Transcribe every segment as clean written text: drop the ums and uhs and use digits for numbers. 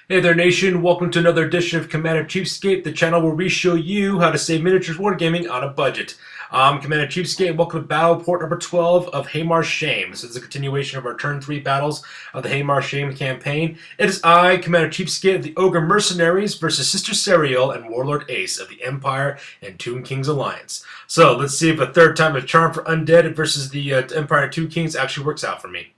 Hey there, nation. Welcome to another edition of Commander CheapSkate, the channel where we show you how to save miniatures wargaming on a budget. I'm Commander CheapSkate. Welcome to battle report number 12 of Hamejarr Shame. This is a continuation of our turn 3 battles of the Hamejarr Shame campaign. It is I, Commander CheapSkate of the Ogre Mercenaries versus Sister Serial and Warlord Ace of the Empire and Tomb Kings Alliance. So let's see if a third time of charm for undead versus the Empire and Tomb Kings actually works out for me.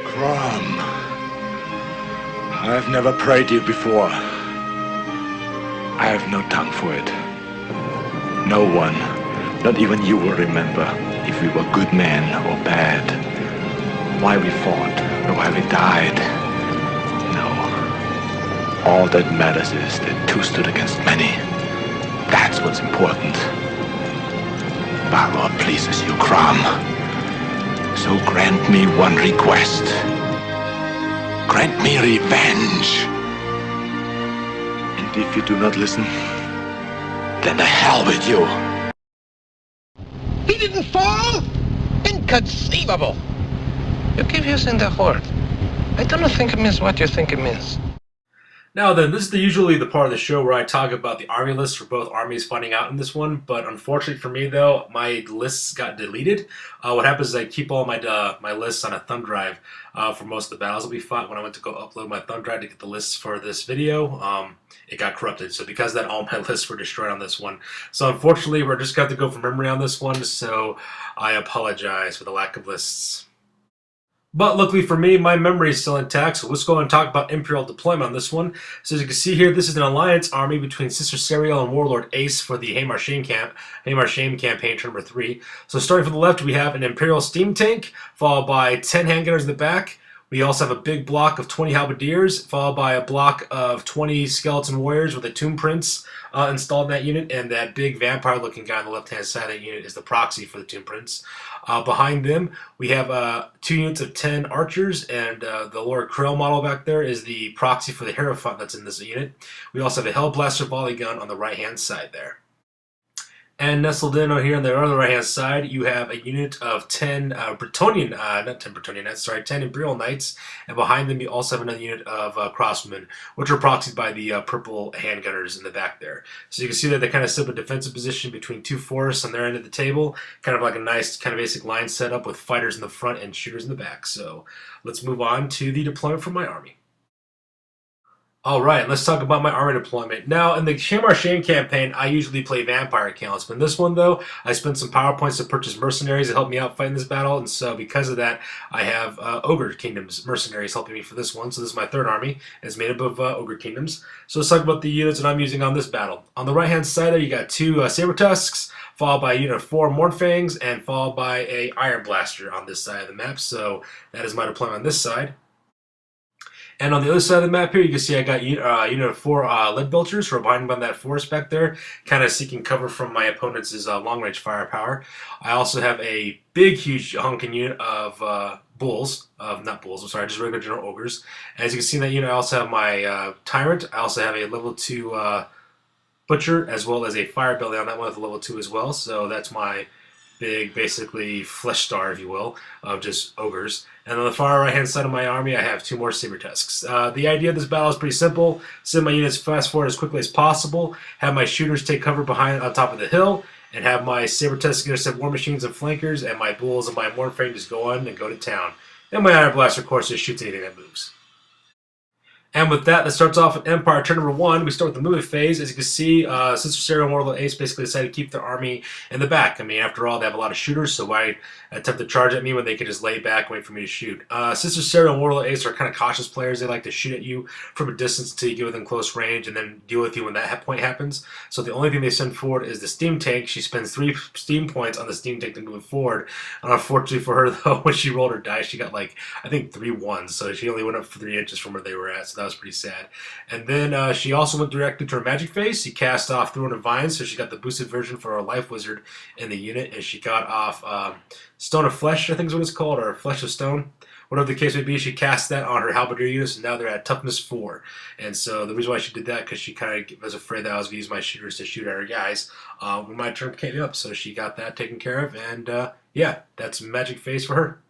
Crom, I've never prayed you before. I have no tongue for it. No one, not even you, will remember if we were good men or bad, why we fought or why we died. No. All that matters is that two stood against many. That's what's important. Balor pleases you, Crom. So grant me one request. Grant me revenge. And if you do not listen, then the hell with you. He didn't fall? Inconceivable. You keep using the horde. I don't think it means what you think it means. Now then, this is usually the part of the show where I talk about the army lists for both armies fighting out in this one, but unfortunately for me though, my lists got deleted. What happens is I keep all my lists on a thumb drive for most of the battles that we fought. When I went to go upload my thumb drive to get the lists for this video, it got corrupted. So because of that, all my lists were destroyed on this one. So unfortunately, we're just going to go from memory on this one, so I apologize for the lack of lists. But luckily for me, my memory is still intact, so let's go and talk about Imperial deployment on this one. So as you can see here, this is an alliance army between Sister Serial and Warlord Ace for the Hamejarr Shame campaign turn number 3. So starting from the left, we have an Imperial steam tank, followed by 10 handgunners in the back. We also have a big block of 20 halberdiers, followed by a block of 20 skeleton warriors with a tomb prince installed in that unit, and that big vampire-looking guy on the left-hand side of that unit is the proxy for the tomb prince. Behind them, we have 2 units of 10 archers, and the Lord Krill model back there is the proxy for the Hierophant that's in this unit. We also have a Hellblaster volley gun on the right-hand side there. And nestled in on here on the right-hand side, you have a unit of 10 10 Imperial Knights, and behind them you also have another unit of crosswomen, which are proxied by the purple handgunners in the back there. So you can see that they kind of sit in a defensive position between 2 forests on their end of the table, kind of like a nice kind of basic line setup with fighters in the front and shooters in the back. So let's move on to the deployment for my army. Alright, let's talk about my army deployment. Now, in the Hamejarr Shame campaign, I usually play vampire accounts, but in this one, though, I spent some power points to purchase mercenaries to help me out fighting this battle, and so because of that, I have Ogre Kingdoms mercenaries helping me for this one. So this is my third army, and it's made up of Ogre Kingdoms. So let's talk about the units that I'm using on this battle. On the right-hand side there, you got 2 Saber Tusks, followed by a unit of 4 Mornfangs, and followed by a Iron Blaster on this side of the map. So that is my deployment on this side. And on the other side of the map here, you can see I got a unit of 4 lead belchers who are behind by that forest back there, kind of seeking cover from my opponent's long-range firepower. I also have a big, huge honking unit of just regular general ogres. As you can see in that unit, I also have my tyrant. I also have a level 2 butcher, as well as a fire belly on that one with a level 2 as well. So that's my big, basically, flesh star, if you will, of just ogres. And on the far right-hand side of my army, I have 2 more Saber Tusks. The idea of this battle is pretty simple. Send my units fast forward as quickly as possible, have my shooters take cover behind on top of the hill, and have my Saber Tusks intercept war machines and flankers, and my bulls and my Mornfang just go on and go to town. And my Iron Blaster, of course, just shoots anything that moves. And with that starts off with Empire turn number 1. We start with the movement phase. As you can see, Sister Serial and Warlord Ace basically decided to keep their army in the back. I mean, after all, they have a lot of shooters, so why attempt to charge at me when they can just lay back and wait for me to shoot? Sister Serial and Warlord Ace are kind of cautious players. They like to shoot at you from a distance until you get within close range and then deal with you when that point happens. So the only thing they send forward is the steam tank. She spends 3 steam points on the steam tank to move forward. And unfortunately for her, though, when she rolled her dice, she got like, I think 3 1s. So she only went up 3 inches from where they were at. So that was pretty sad. And then she also went directly to her magic phase. She cast off Throne of Vines, so she got the boosted version for her life wizard in the unit, and she got off Stone of Flesh, I think is what it's called, or Flesh of Stone. Whatever the case may be, she cast that on her halberdier units, and now they're at toughness 4. And so the reason why she did that, because she kind of was afraid that I was going to use my shooters to shoot at her guys when my turn came up. So she got that taken care of, and yeah, that's magic phase for her.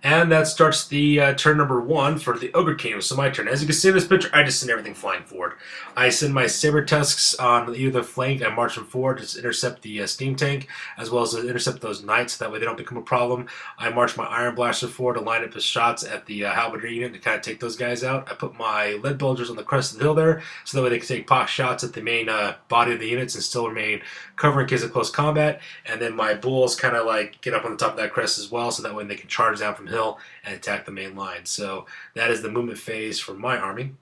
And that starts the turn number 1 for the Ogre Kingdom. So my turn. As you can see in this picture, I just send everything flying forward. I send my Saber Tusks on either flank. I march them forward to intercept the steam tank, as well as to intercept those knights. That way they don't become a problem. I march my Iron Blaster forward to line up his shots at the Halberdier unit to kind of take those guys out. I put my Lead Bulgers on the crest of the hill there, so that way they can take pot shots at the main body of the units and still remain cover in case of close combat. And then my Bulls kind of like get up on the top of that crest as well, so that way they can charge down from hill and attack the main line. So that is the movement phase for my army.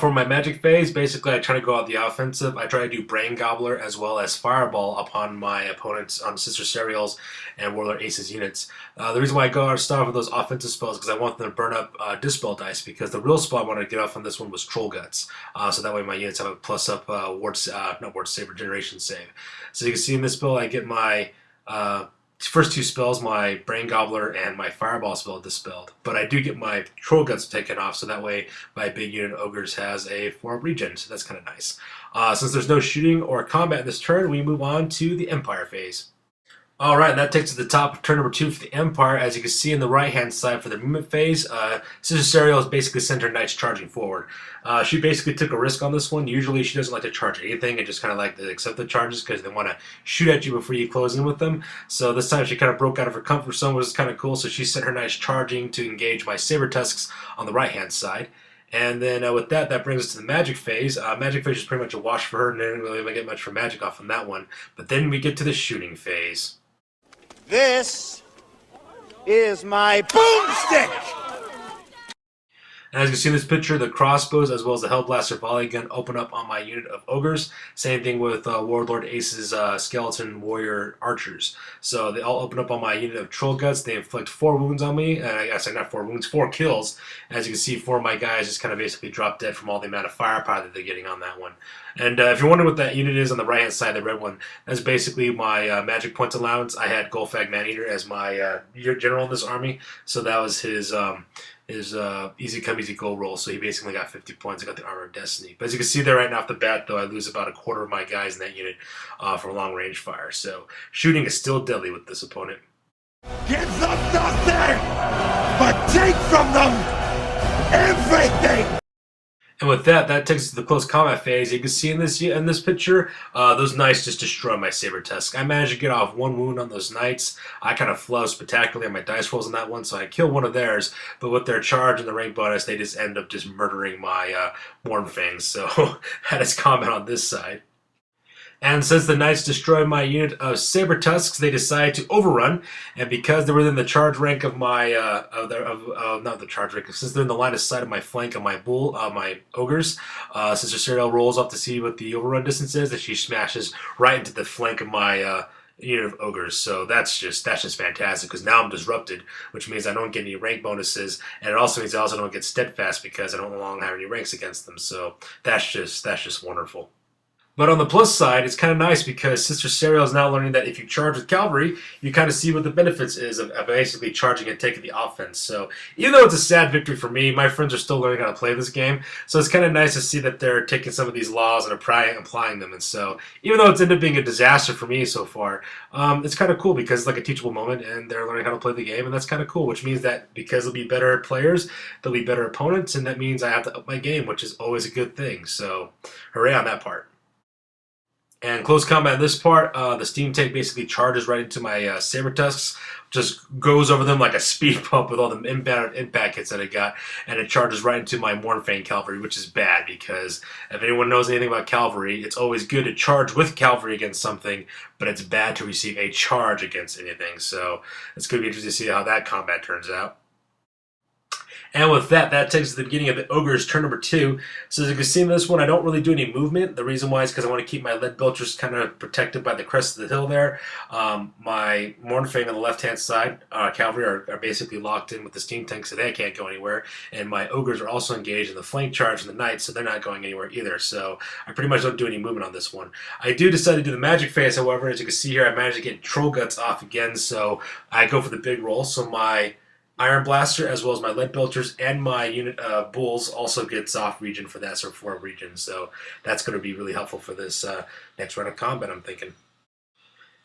For my magic phase, basically I try to go out the offensive. I try to do Brain Gobbler as well as Fireball upon my opponents on Sister Serials and Warlord Aces units. The reason why I go out start with those offensive spells is because I want them to burn up Dispel dice, because the real spell I wanted to get off on this one was Troll Guts. So that way my units have a plus up Ward Save, Regeneration Save. So you can see in this spell I get my first 2 spells, my Brain Gobbler and my Fireball spell, dispelled. But I do get my Troll Guts taken off, so that way my big unit Ogres has a 4 regen, so that's kind of nice. Since there's no shooting or combat this turn, we move on to the Empire phase. Alright, that takes us to the top of turn number 2 for the Empire. As you can see in the right-hand side for the movement phase, Sister Serial is basically sent her knights charging forward. She basically took a risk on this one. Usually she doesn't like to charge anything and just kind of like to accept the charges because they want to shoot at you before you close in with them. So this time she kind of broke out of her comfort zone, which was kind of cool. So she sent her knights charging to engage my Saber Tusks on the right-hand side. And then with that brings us to the Magic phase. Magic phase is pretty much a wash for her, and I didn't really even get much for Magic off on that one. But then we get to the shooting phase. This is my boomstick! And as you can see in this picture, the crossbows as well as the Hellblaster volley gun open up on my unit of Ogres. Same thing with Warlord Ace's Skeleton Warrior Archers. So they all open up on my unit of Troll Guts. They inflict 4 wounds on me. I guess not 4 wounds, 4 kills. As you can see, 4 of my guys just kind of basically drop dead from all the amount of firepower that they're getting on that one. And if you're wondering what that unit is on the right-hand side, the red one, that's basically my magic points allowance. I had Golfag Maneater as my general in this army. So that was his easy come, easy go roll, so he basically got 50 points. I got the Armor of Destiny. But as you can see there right now off the bat, though, I lose about a quarter of my guys in that unit for long-range fire. So shooting is still deadly with this opponent. Give them nothing, but take from them everything! And with that takes us to the close combat phase. You can see in this picture, those knights just destroy my Saber Tusk. I managed to get off 1 wound on those knights. I kind of flow spectacularly on my dice rolls on that one, so I kill one of theirs. But with their charge and the rank bonus, they just end up just murdering my Mournfangs. So that is combat on this side. And since the knights destroyed my unit of Saber Tusks, they decided to overrun. And because they were in the charge rank of my, not the charge rank, since they're in the line of sight of my flank of my my Ogres, Sister Serial rolls up to see what the overrun distance is, and she smashes right into the flank of my unit of Ogres. So that's just fantastic, because now I'm disrupted, which means I don't get any rank bonuses, and it also means I also don't get steadfast because I don't no longer have any ranks against them. So that's just wonderful. But on the plus side, it's kind of nice because Sister Serial is now learning that if you charge with cavalry, you kind of see what the benefits is of basically charging and taking the offense. So even though it's a sad victory for me, my friends are still learning how to play this game. So it's kind of nice to see that they're taking some of these laws and applying them. And so even though it's ended up being a disaster for me so far, it's kind of cool because it's like a teachable moment and they're learning how to play the game. And that's kind of cool, which means that because they'll be better players, they'll be better opponents. And that means I have to up my game, which is always a good thing. So hooray on that part. And close combat in this part, the steam tank basically charges right into my Saber Tusks, just goes over them like a speed bump with all the impact hits that it got, and it charges right into my Mournfang cavalry, which is bad because if anyone knows anything about cavalry, it's always good to charge with cavalry against something, but it's bad to receive a charge against anything. So it's going to be interesting to see how that combat turns out. And with that takes us to the beginning of the Ogre's turn number 2. So as you can see in this one, I don't really do any movement. The reason why is because I want to keep my lead belchers kind of protected by the crest of the hill there. My Mournfang on the left-hand side, cavalry are basically locked in with the steam tank, so they can't go anywhere. And my Ogres are also engaged in the flank charge and the knights, so they're not going anywhere either. So I pretty much don't do any movement on this one. I do decide to do the magic phase, however. As you can see here, I managed to get Troll Guts off again, so I go for the big roll. So my Iron Blaster, as well as my Lead Belchers, and my unit of Bulls also gets off region for that, so 4 regions. So that's going to be really helpful for this next round of combat, I'm thinking.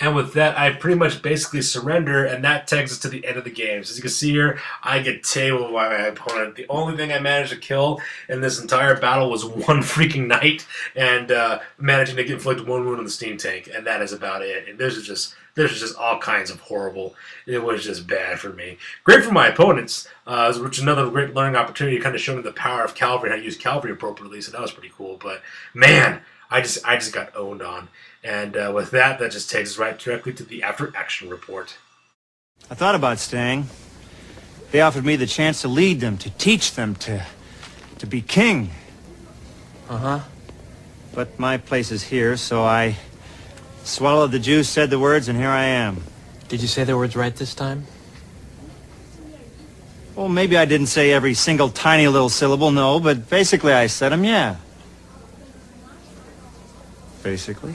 And with that, I pretty much basically surrender, and that takes us to the end of the game. So as you can see here, I get tabled by my opponent. The only thing I managed to kill in this entire battle was one freaking knight, and managing to inflict one wound on the steam tank, and that is about it. And there's just all kinds of horrible. It was just bad for me. Great for my opponents, which is another great learning opportunity to kind of show them the power of cavalry, how to use cavalry appropriately. So that was pretty cool. But man, I just got owned on. And with that, that just takes us right directly to the after-action report. I thought about staying. They offered me the chance to lead them, to teach them, to be king. Uh-huh. But my place is here, so I swallowed the juice, said the words, and here I am. Did you say the words right this time? Well, maybe I didn't say every single tiny little syllable, no, but basically I said them, yeah. Basically.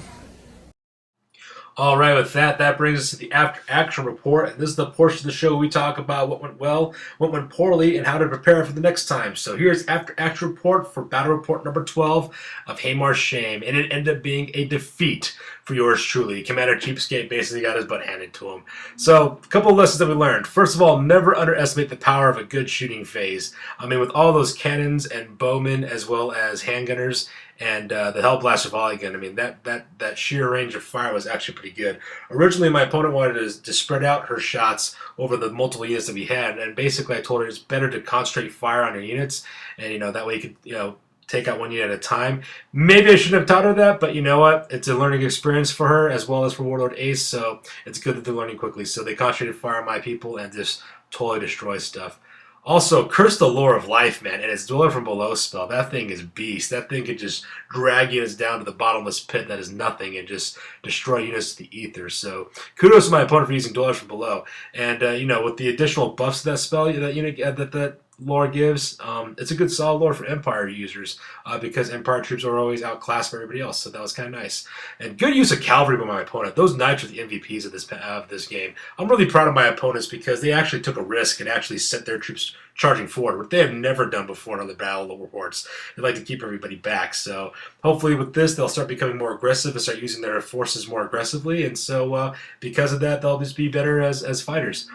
All right, with that, that brings us to the after-action report. And this is the portion of the show we talk about what went well, what went poorly, and how to prepare for the next time. So here's after-action report for battle report number 12 of Hamejarr's Shame. And it ended up being a defeat for yours truly. Commander CheapSkate basically got his butt handed to him. So a couple of lessons that we learned. First of all, never underestimate the power of a good shooting phase. I mean, with all those cannons and bowmen as well as handgunners, and the Hellblaster volley gun, I mean, that sheer range of fire was actually pretty good. Originally, my opponent wanted to spread out her shots over the multiple units that we had, and basically I told her it's better to concentrate fire on your units, and, that way you could, take out one unit at a time. Maybe I shouldn't have taught her that, but you know what? It's a learning experience for her as well as for Warlord Ace, so it's good that they're learning quickly. So they concentrated fire on my people and just totally destroy stuff. Also, Curse the Lore of Life, man, and its Dweller from Below spell. That thing is beast. That thing could just drag units down to the bottomless pit that is nothing and just destroy units to the ether. So, kudos to my opponent for using Dwellers from Below. And, with the additional buffs to that spell that lore gives, it's a good solid lore for Empire users because Empire troops are always outclassed by everybody else, so that was kind of nice. And good use of cavalry by my opponent. Those knights are the MVPs of this game. I'm really proud of my opponents because they actually took a risk and actually sent their troops charging forward, what they have never done before in other battle reports. They like to keep everybody back, so hopefully with this they'll start becoming more aggressive and start using their forces more aggressively, and so because of that they'll just be better as fighters.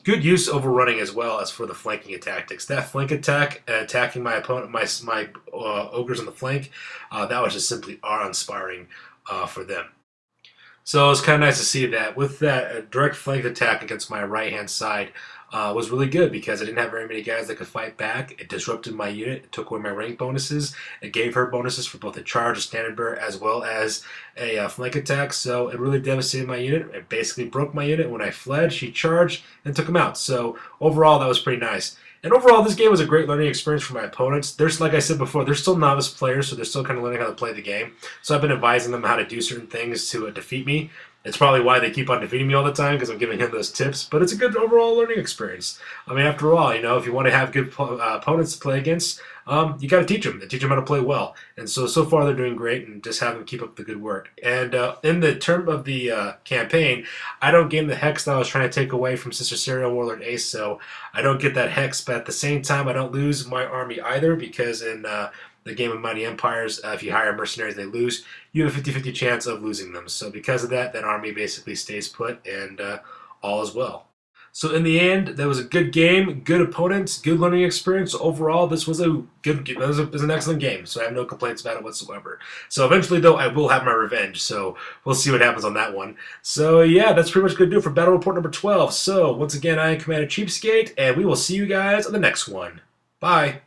Good use overrunning as well as for the flanking tactics. That flank attack, attacking my opponent, my ogres on the flank, that was just simply awe-inspiring for them. So it's kind of nice to see that. With that, a direct flank attack against my right-hand side was really good because I didn't have very many guys that could fight back. It disrupted my unit. It took away my rank bonuses. It gave her bonuses for both a charge, a standard bearer, as well as a flank attack. So it really devastated my unit. It basically broke my unit. When I fled, she charged and took him out. So overall, that was pretty nice. And overall, this game was a great learning experience for my opponents. There's, like I said before, they're still novice players, so they're still kind of learning how to play the game. So I've been advising them how to do certain things to defeat me. It's probably why they keep on defeating me all the time, because I'm giving him those tips. But it's a good overall learning experience. I mean, after all, if you want to have good opponents to play against, you got to teach them. Teach them how to play well. And so far they're doing great, and just have them keep up the good work. And in the term of the campaign, I don't gain the hex that I was trying to take away from Sister Serial Warlord Ace, so I don't get that hex. But at the same time, I don't lose my army either, because in the game of Mighty Empires, if you hire mercenaries and they lose, you have a 50-50 chance of losing them. So because of that, that army basically stays put, and all is well. So in the end, that was a good game, good opponents, good learning experience. Overall, this was a good game. It was an excellent game, so I have no complaints about it whatsoever. So eventually, though, I will have my revenge. So we'll see what happens on that one. So yeah, that's pretty much going to do it for Battle Report number 12. So once again, I am Commander CheapSkate, and we will see you guys on the next one. Bye.